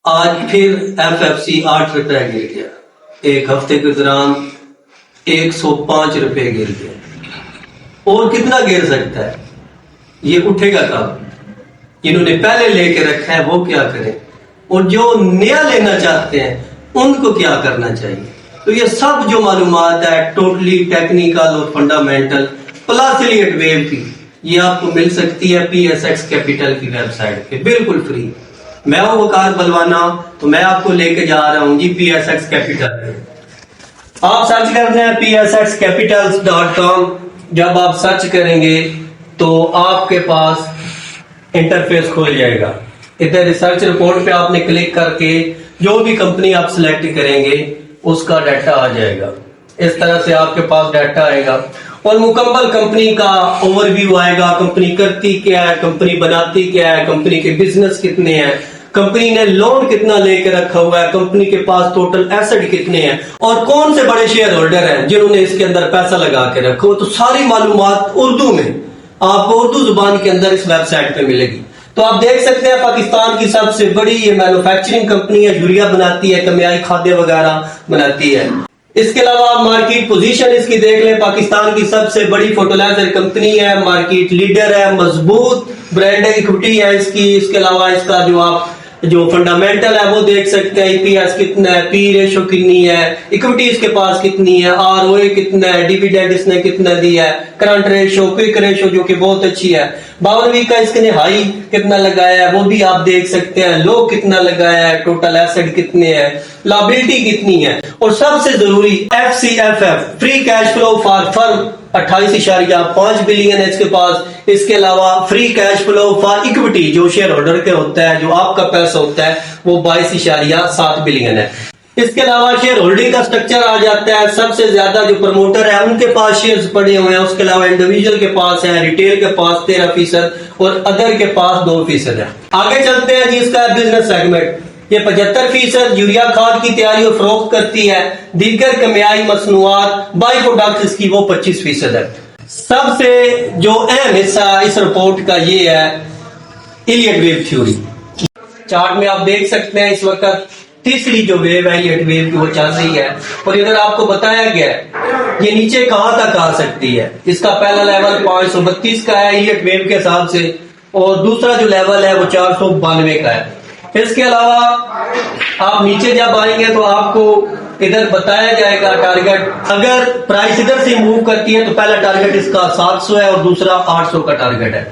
आज फिर FFC 8 रुपए गिर गया। एक हफ्ते के दौरान 105 रुपए गिर गया। और कितना गिर सकता है? ये उठेगा कब? इन्होंने पहले लेके रखा है वो क्या करें, और जो नया लेना चाहते हैं उनको क्या करना चाहिए। तो ये सब जो मालूमात है टोटली टेक्निकल और फंडामेंटल प्लस एलियट वेव की, ये आपको मिल सकती है PSX कैपिटल की वेबसाइट पे बिल्कुल फ्री। मैं हूं वकार बलवाना, तो मैं आपको लेके जा रहा हूं जी PSX कैपिटल पे। आप सर्च करना है psxcapitals.com। जब आप सर्च करेंगे तो आपके पास इंटरफेस खुल जाएगा। इधर रिसर्च रिपोर्ट पे आपने क्लिक करके जो भी कंपनी आप सिलेक्ट करेंगे उसका डाटा आ जाएगा। इस तरह से आपके पास डाटा आएगा और मुकम्मल कंपनी का ओवरव्यू आएगा। कंपनी करती क्या है, कंपनी बनाती क्या है, कंपनी के बिजनेस कितने हैं, कंपनी ने लोन कितना लेके रखा हुआ है, कंपनी के पास टोटल एसेट कितने हैं और कौन से बड़े शेयर होल्डर हैं जिन्होंने इसके अंदर पैसा लगा के रखा हो। तो सारी मालूमात उर्दू में आपको उर्दू जुबान के अंदर इस वेबसाइट पे मिलेगी। तो आप देख सकते हैं पाकिस्तान की सबसे बड़ी ये मैन्युफैक्चरिंग कंपनी है, यूरिया बनाती है, केमियाई खाद्य वगैरह बनाती है। इसके अलावा आप मार्केट पोजीशन इसकी देख लें, पाकिस्तान की सबसे बड़ी फर्टिलाइजर कंपनी है, मार्केट लीडर है, मजबूत ब्रांड इक्विटी है इसकी। इसके अलावा इसका जो फंडामेंटल है वो देख सकते हैं। EPS कितना है, पी रेशो कितनी है, इक्विटी इसके पास कितनी है, ROA कितना है, डिविडेंड इसने कितना दिया है, करंट रेशो, क्विक रेशो जो कि बहुत अच्छी है, 52 का इसने हाई कितना लगाया है वो भी आप देख सकते हैं, लो कितना लगाया है, टोटल एसेट कितने हैं, लायबिलिटी कितनी है, और सबसे जरूरी FCFF free cash flow for firm 28.5 billion है इसके पास। इसके अलावा free cash flow for equity जो शेयर होल्डर के होता है, जो आपका पैसा होता है, वो 22.7 बिलियन है। इसके अलावा शेयर होल्डिंग का स्ट्रक्चर आ जाता है। सबसे ज्यादा जो प्रमोटर है उनके पास शेयर्स पड़े हुए हैं, उसके अलावा इंडिविजुअल के पास है, रिटेल के पास 13% और अदर के पास 2% है। आगे चलते हैं जी, इसका बिजनेस सेगमेंट। ये 75% यूरिया खाद की तैयारी और फरोख्त करती है। दीगर केमियाई मसनूआत बाई प्रोडक्ट इसकी वो 25% है। सबसे जो अहम हिस्सा इस रिपोर्ट का ये है इलियट वेव थ्योरी। चार्ट में आप देख सकते हैं इस वक्त तीसरी जो वेव है इलियट वेव की वो चल रही है, और इधर आपको बताया गया है ये नीचे कहां तक आ सकती है। इसका पहला लेवल 532 का है इलियट वेव के हिसाब से, और दूसरा जो लेवल है वो 492 का है। इसके अलावा आप नीचे जब आएंगे तो आपको इधर बताया जाएगा टारगेट। अगर प्राइस इधर से मूव करती है तो पहला टारगेट इसका 700 है और दूसरा 800 का टारगेट है।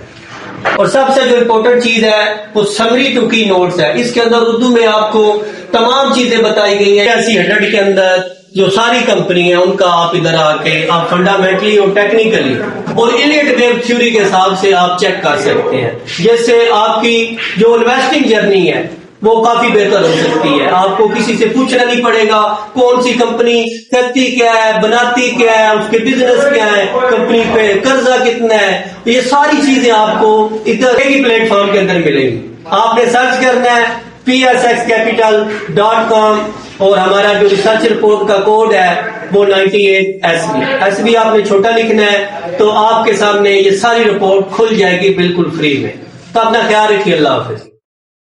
और सबसे जो इम्पोर्टेंट चीज है वो समरी टू की नोट्स है। इसके अंदर उर्दू में आपको तमाम चीजें बताई गई है। ऐसी 100 के अंदर जो सारी कंपनी है उनका आप इधर आके आप फंडामेंटली और टेक्निकली और इलियट वेव थ्योरी के हिसाब से आप चेक कर सकते हैं, जिससे आपकी जो इन्वेस्टिंग जर्नी है वो काफी बेहतर हो सकती है। आपको किसी से पूछना नहीं पड़ेगा कौन सी कंपनी करती क्या है, बनाती क्या है, उसके बिजनेस क्या है, कंपनी पे कर्जा कितना है, ये सारी चीजें आपको इधर एक ही प्लेटफॉर्म के अंदर मिलेंगी। आपने सर्च करना है psxcapital.com और हमारा जो रिसर्च रिपोर्ट का कोड है वो 98SB आपने छोटा लिखना है, तो आपके सामने ये सारी रिपोर्ट खुल जाएगी बिल्कुल फ्री में। तो अपना ख्याल रखिए। अल्लाह हाफिज।